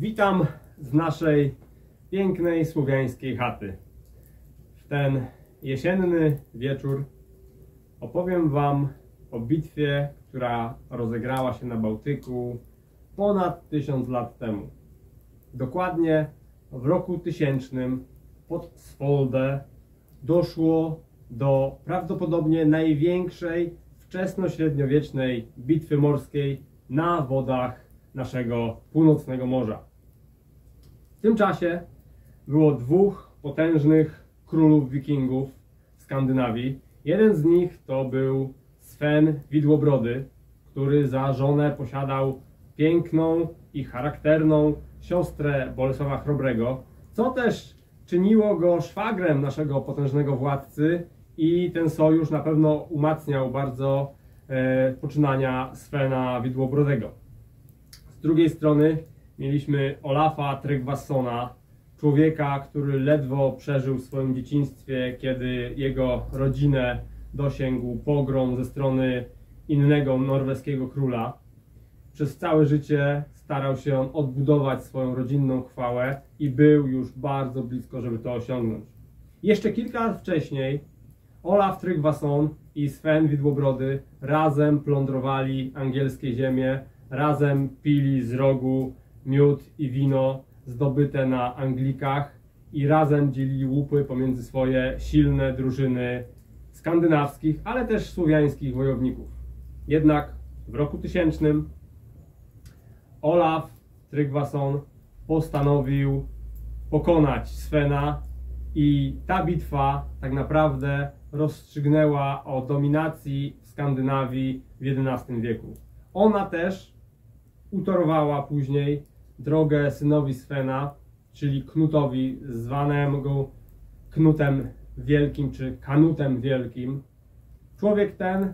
Witam z naszej pięknej słowiańskiej chaty. W ten jesienny wieczór opowiem Wam o bitwie, która rozegrała się na Bałtyku ponad 1000 lat temu. Dokładnie w roku 1000 pod Svolde doszło do prawdopodobnie największej wczesnośredniowiecznej bitwy morskiej na wodach naszego północnego morza. W tym czasie było dwóch potężnych królów wikingów w Skandynawii. Jeden z nich to był Sven Widłobrody, który za żonę posiadał piękną i charakterną siostrę Bolesława Chrobrego, co też czyniło go szwagrem naszego potężnego władcy i ten sojusz na pewno umacniał bardzo poczynania Svena Widłobrodego. Z drugiej strony mieliśmy Olafa Tryggvasona, człowieka, który ledwo przeżył w swoim dzieciństwie, kiedy jego rodzinę dosięgł pogrom ze strony innego norweskiego króla. Przez całe życie starał się on odbudować swoją rodzinną chwałę i był już bardzo blisko, żeby to osiągnąć. Jeszcze kilka lat wcześniej Olaf Tryggvason i Sven Widłobrody razem plądrowali angielskie ziemie, razem pili z rogu miód i wino zdobyte na Anglikach i razem dzielili łupy pomiędzy swoje silne drużyny skandynawskich, ale też słowiańskich wojowników. Jednak w roku 1000 Olaf Tryggvason postanowił pokonać Svena i ta bitwa tak naprawdę rozstrzygnęła o dominacji w Skandynawii w XI wieku. Ona też utorowała później drogę synowi Svena, czyli Knutowi, zwanemu Knutem Wielkim czy Kanutem Wielkim. Człowiek ten,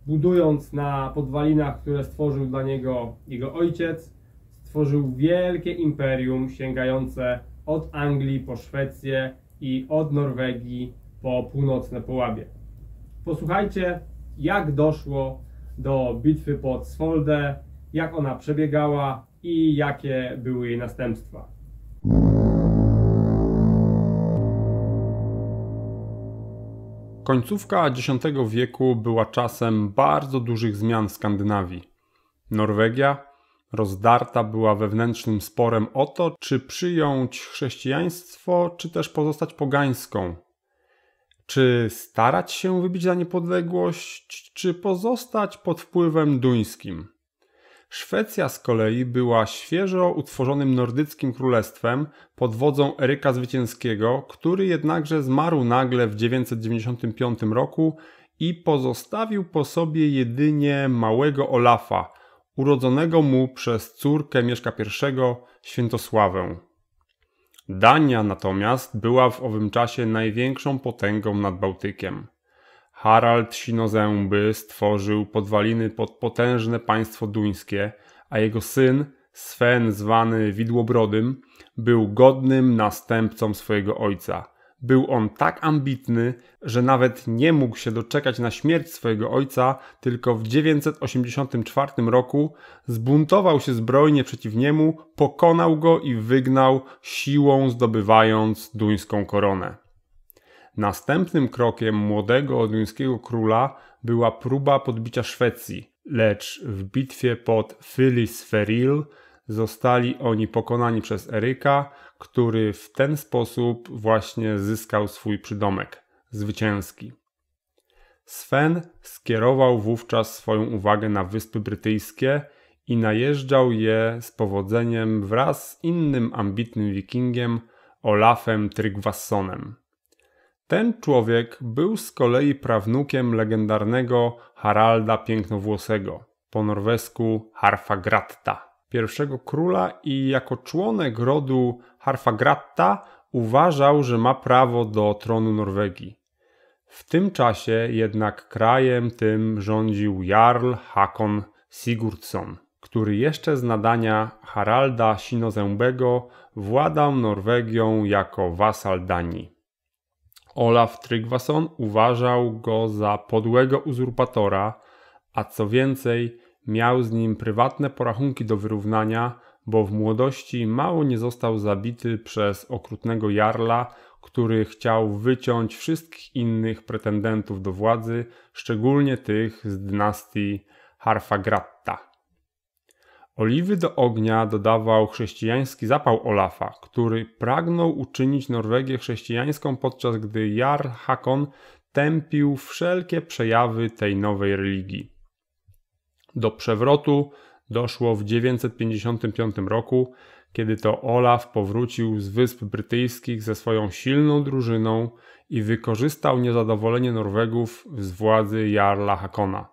budując na podwalinach, które stworzył dla niego jego ojciec, stworzył wielkie imperium sięgające od Anglii po Szwecję i od Norwegii po północne Połabie. Posłuchajcie, jak doszło do bitwy pod Svolde, jak ona przebiegała i jakie były jej następstwa. Końcówka X wieku była czasem bardzo dużych zmian w Skandynawii. Norwegia rozdarta była wewnętrznym sporem o to, czy przyjąć chrześcijaństwo, czy też pozostać pogańską. Czy starać się wybić na niepodległość, czy pozostać pod wpływem duńskim. Szwecja z kolei była świeżo utworzonym nordyckim królestwem pod wodzą Eryka Zwycięskiego, który jednakże zmarł nagle w 995 roku i pozostawił po sobie jedynie małego Olafa, urodzonego mu przez córkę Mieszka I, Świętosławę. Dania natomiast była w owym czasie największą potęgą nad Bałtykiem. Harald Sinozęby stworzył podwaliny pod potężne państwo duńskie, a jego syn, Sven zwany Widłobrodym, był godnym następcą swojego ojca. Był on tak ambitny, że nawet nie mógł się doczekać na śmierć swojego ojca, tylko w 984 roku zbuntował się zbrojnie przeciw niemu, pokonał go i wygnał, siłą zdobywając duńską koronę. Następnym krokiem młodego duńskiego króla była próba podbicia Szwecji, lecz w bitwie pod Fylisferil zostali oni pokonani przez Eryka, który w ten sposób właśnie zyskał swój przydomek zwycięski. Sven skierował wówczas swoją uwagę na Wyspy Brytyjskie i najeżdżał je z powodzeniem wraz z innym ambitnym wikingiem, Olafem Tryggvasonem. Ten człowiek był z kolei prawnukiem legendarnego Haralda Pięknowłosego, po norwesku Harfagratta, pierwszego króla, i jako członek rodu Harfagratta uważał, że ma prawo do tronu Norwegii. W tym czasie jednak krajem tym rządził Jarl Hakon Sigurdsson, który jeszcze z nadania Haralda Sinozębego władał Norwegią jako wasal Danii. Olaf Tryggvason uważał go za podłego uzurpatora, a co więcej miał z nim prywatne porachunki do wyrównania, bo w młodości mało nie został zabity przez okrutnego jarla, który chciał wyciąć wszystkich innych pretendentów do władzy, szczególnie tych z dynastii Harfagratta. Oliwy do ognia dodawał chrześcijański zapał Olafa, który pragnął uczynić Norwegię chrześcijańską, podczas gdy Jarl Hakon tępił wszelkie przejawy tej nowej religii. Do przewrotu doszło w 955 roku, kiedy to Olaf powrócił z Wysp Brytyjskich ze swoją silną drużyną i wykorzystał niezadowolenie Norwegów z władzy Jarla Hakona.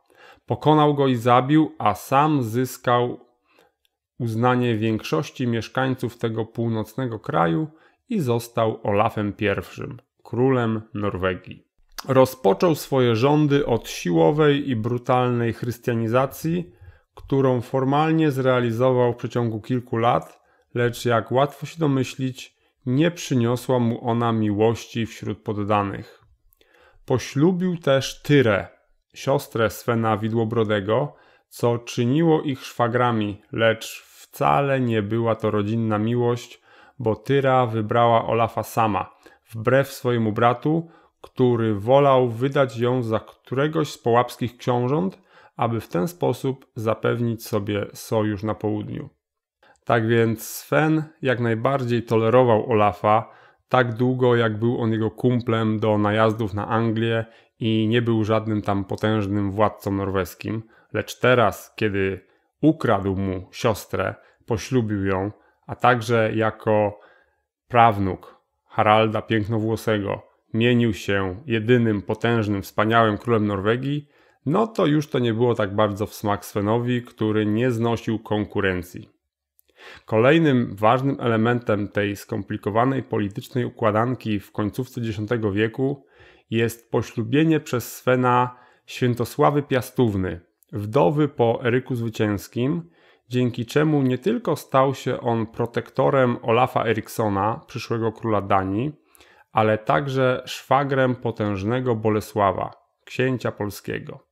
Pokonał go i zabił, a sam zyskał uznanie większości mieszkańców tego północnego kraju i został Olafem I, królem Norwegii. Rozpoczął swoje rządy od siłowej i brutalnej chrystianizacji, którą formalnie zrealizował w przeciągu kilku lat, lecz jak łatwo się domyślić, nie przyniosła mu ona miłości wśród poddanych. Poślubił też Tyrę, siostrę Svena Widłobrodego, co czyniło ich szwagrami, lecz wcale nie była to rodzinna miłość, bo Tyra wybrała Olafa sama, wbrew swojemu bratu, który wolał wydać ją za któregoś z połapskich książąt, aby w ten sposób zapewnić sobie sojusz na południu. Tak więc Sven jak najbardziej tolerował Olafa, tak długo jak był on jego kumplem do najazdów na Anglię i nie był żadnym tam potężnym władcą norweskim, lecz teraz, kiedy ukradł mu siostrę, poślubił ją, a także jako prawnuk Haralda Pięknowłosego mienił się jedynym potężnym, wspaniałym królem Norwegii, no to już to nie było tak bardzo w smak Svenowi, który nie znosił konkurencji. Kolejnym ważnym elementem tej skomplikowanej politycznej układanki w końcówce X wieku jest poślubienie przez Svena Świętosławy Piastówny, wdowy po Eryku Zwycięskim, dzięki czemu nie tylko stał się on protektorem Olafa Erykssona, przyszłego króla Danii, ale także szwagrem potężnego Bolesława, księcia polskiego.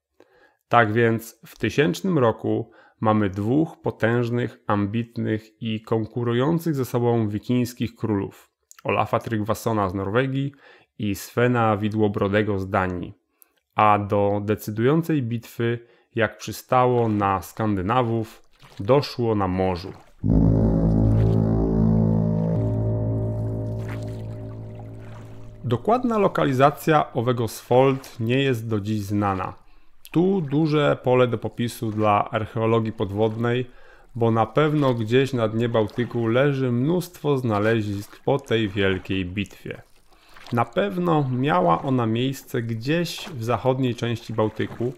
Tak więc w 1000 roku mamy dwóch potężnych, ambitnych i konkurujących ze sobą wikińskich królów, Olafa Tryggvasona z Norwegii i Svena Widłobrodego z Danii, a do decydującej bitwy, jak przystało na Skandynawów, doszło na morzu. Dokładna lokalizacja owego Sfold nie jest do dziś znana. Tu duże pole do popisu dla archeologii podwodnej, bo na pewno gdzieś na dnie Bałtyku leży mnóstwo znalezisk po tej wielkiej bitwie. Na pewno miała ona miejsce gdzieś w zachodniej części Bałtyku,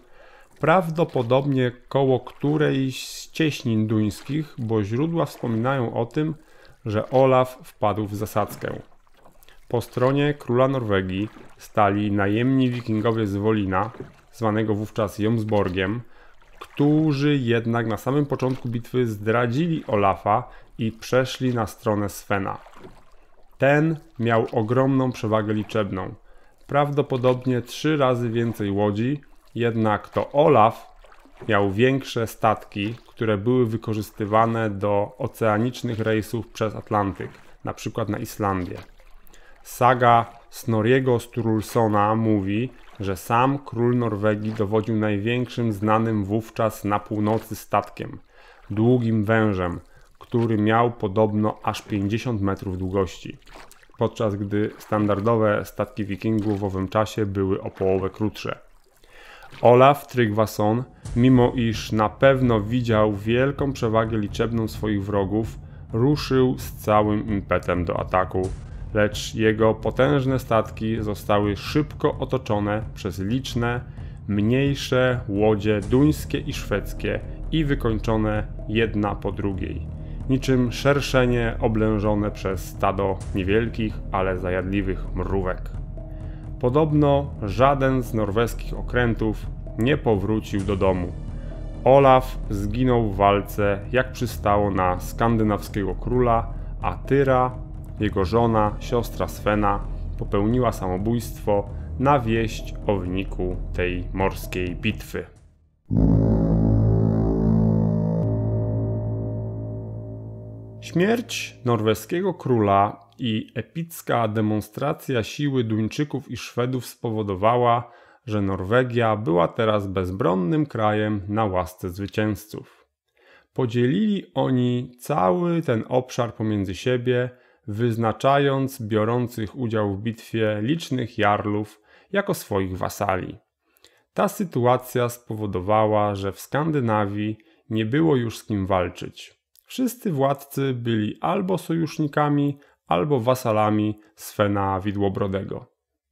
prawdopodobnie koło którejś z cieśnin duńskich, bo źródła wspominają o tym, że Olaf wpadł w zasadzkę. Po stronie króla Norwegii stali najemni wikingowie z Wolina, zwanego wówczas Jomsborgiem, którzy jednak na samym początku bitwy zdradzili Olafa i przeszli na stronę Svena. Ten miał ogromną przewagę liczebną, prawdopodobnie 3 razy więcej łodzi, jednak to Olaf miał większe statki, które były wykorzystywane do oceanicznych rejsów przez Atlantyk, na przykład na Islandię. Saga Snorriego Sturlusona mówi, że sam król Norwegii dowodził największym znanym wówczas na północy statkiem, długim wężem, który miał podobno aż 50 metrów długości, podczas gdy standardowe statki wikingów w owym czasie były o połowę krótsze. Olaf Tryggvason, mimo iż na pewno widział wielką przewagę liczebną swoich wrogów, ruszył z całym impetem do ataku, lecz jego potężne statki zostały szybko otoczone przez liczne, mniejsze łodzie duńskie i szwedzkie i wykończone jedna po drugiej, niczym szerszenie oblężone przez stado niewielkich, ale zajadliwych mrówek. Podobno żaden z norweskich okrętów nie powrócił do domu. Olaf zginął w walce, jak przystało na skandynawskiego króla, a Tyra, jego żona, siostra Svena, popełniła samobójstwo na wieść o wyniku tej morskiej bitwy. Śmierć norweskiego króla i epicka demonstracja siły Duńczyków i Szwedów spowodowała, że Norwegia była teraz bezbronnym krajem na łasce zwycięzców. Podzielili oni cały ten obszar pomiędzy siebie, wyznaczając biorących udział w bitwie licznych jarlów jako swoich wasali. Ta sytuacja spowodowała, że w Skandynawii nie było już z kim walczyć. Wszyscy władcy byli albo sojusznikami, albo wasalami Svena Widłobrodego.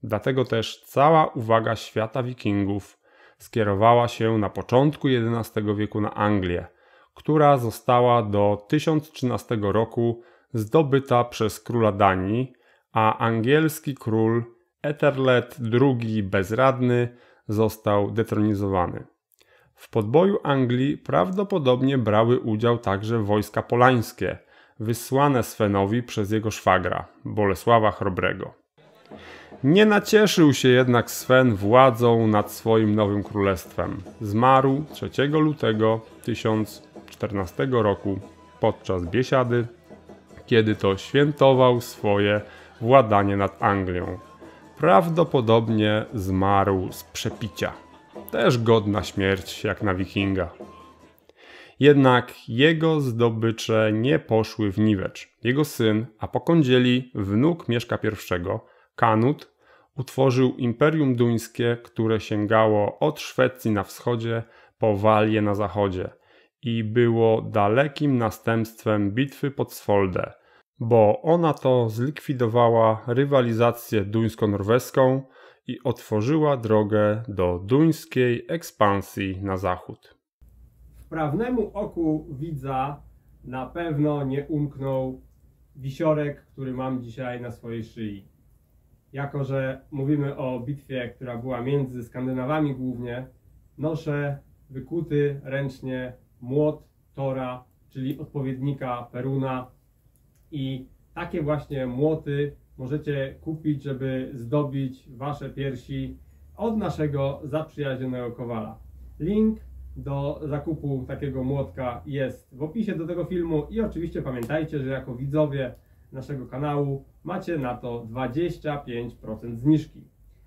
Dlatego też cała uwaga świata wikingów skierowała się na początku XI wieku na Anglię, która została do 1013 roku zdobyta przez króla Danii, a angielski król Ethelred II Bezradny został detronizowany. W podboju Anglii prawdopodobnie brały udział także wojska polańskie, wysłane Svenowi przez jego szwagra, Bolesława Chrobrego. Nie nacieszył się jednak Sven władzą nad swoim nowym królestwem. Zmarł 3 lutego 1014 roku podczas biesiady, kiedy to świętował swoje władanie nad Anglią. Prawdopodobnie zmarł z przepicia. Też godna śmierć jak na wikinga. Jednak jego zdobycze nie poszły w niwecz. Jego syn, a po kądzieli wnuk Mieszka I, Kanut, utworzył Imperium Duńskie, które sięgało od Szwecji na wschodzie po Walię na zachodzie i było dalekim następstwem bitwy pod Svolde, bo ona to zlikwidowała rywalizację duńsko-norweską i otworzyła drogę do duńskiej ekspansji na zachód. Wprawnemu oku widza na pewno nie umknął wisiorek, który mam dzisiaj na swojej szyi. Jako że mówimy o bitwie, która była między Skandynawami głównie, noszę wykuty ręcznie młot Tora, czyli odpowiednika Peruna, i takie właśnie młoty możecie kupić, żeby zdobić wasze piersi od naszego zaprzyjaźnionego kowala. Link do zakupu takiego młotka jest w opisie do tego filmu i oczywiście pamiętajcie, że jako widzowie naszego kanału macie na to 25% zniżki.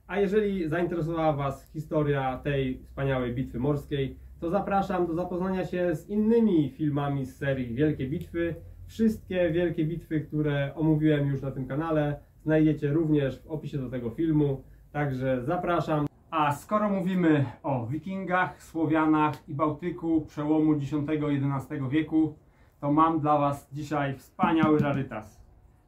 A jeżeli zainteresowała was historia tej wspaniałej bitwy morskiej, to zapraszam do zapoznania się z innymi filmami z serii Wielkie Bitwy. Wszystkie wielkie bitwy, które omówiłem już na tym kanale, znajdziecie również w opisie do tego filmu, także zapraszam. A skoro mówimy o wikingach, Słowianach i Bałtyku przełomu X-XI wieku, to mam dla was dzisiaj wspaniały rarytas.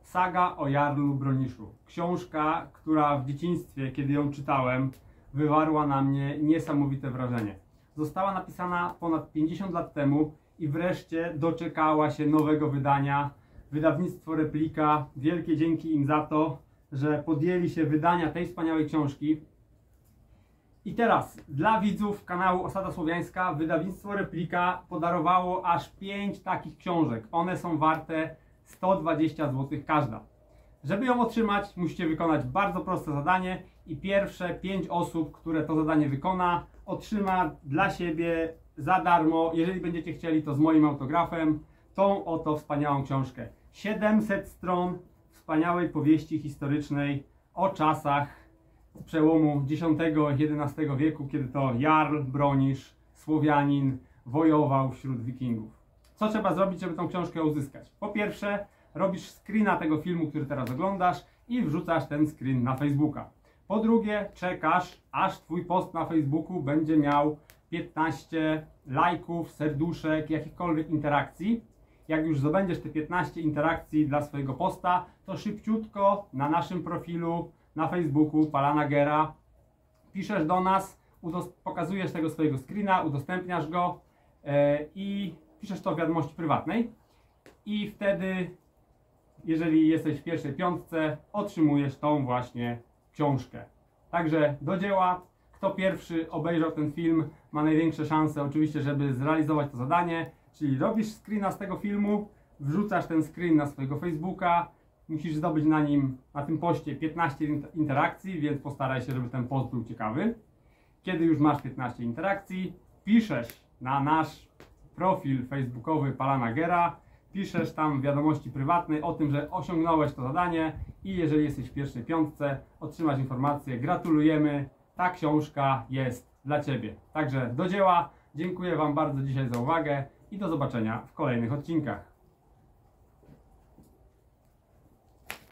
Saga o Jarlu Broniszu. Książka, która w dzieciństwie, kiedy ją czytałem, wywarła na mnie niesamowite wrażenie. Została napisana ponad 50 lat temu i wreszcie doczekała się nowego wydania. Wydawnictwo Replika, wielkie dzięki im za to, że podjęli się wydania tej wspaniałej książki. I teraz dla widzów kanału Osada Słowiańska wydawnictwo Replika podarowało aż 5 takich książek. One są warte 120 zł każda. Żeby ją otrzymać, musicie wykonać bardzo proste zadanie i pierwsze 5 osób, które to zadanie wykona, otrzyma dla siebie za darmo, jeżeli będziecie chcieli, to z moim autografem, tą oto wspaniałą książkę. 700 stron wspaniałej powieści historycznej o czasach przełomu X-XI wieku, kiedy to Jarl Bronisz, Słowianin, wojował wśród wikingów. Co trzeba zrobić, żeby tą książkę uzyskać? Po pierwsze, robisz screena tego filmu, który teraz oglądasz i wrzucasz ten screen na Facebooka. Po drugie, czekasz, aż twój post na Facebooku będzie miał 15 lajków, serduszek, jakichkolwiek interakcji. Jak już zdobędziesz te 15 interakcji dla swojego posta, to szybciutko na naszym profilu na Facebooku Palana Gera piszesz do nas, pokazujesz tego swojego screena, udostępniasz go i piszesz to w wiadomości prywatnej. I wtedy, jeżeli jesteś w pierwszej 5, otrzymujesz tą właśnie książkę. Także do dzieła. Kto pierwszy obejrzał ten film, ma największe szanse oczywiście, żeby zrealizować to zadanie. Czyli robisz screena z tego filmu, wrzucasz ten screen na swojego Facebooka, musisz zdobyć na tym poście 15 interakcji, więc postaraj się, żeby ten post był ciekawy. Kiedy już masz 15 interakcji, piszesz na nasz profil facebookowy Palana Gera, piszesz tam w wiadomości prywatnej o tym, że osiągnąłeś to zadanie i jeżeli jesteś w pierwszej 5, otrzymasz informację: gratulujemy, ta książka jest dla Ciebie. Także do dzieła, dziękuję Wam bardzo dzisiaj za uwagę i do zobaczenia w kolejnych odcinkach.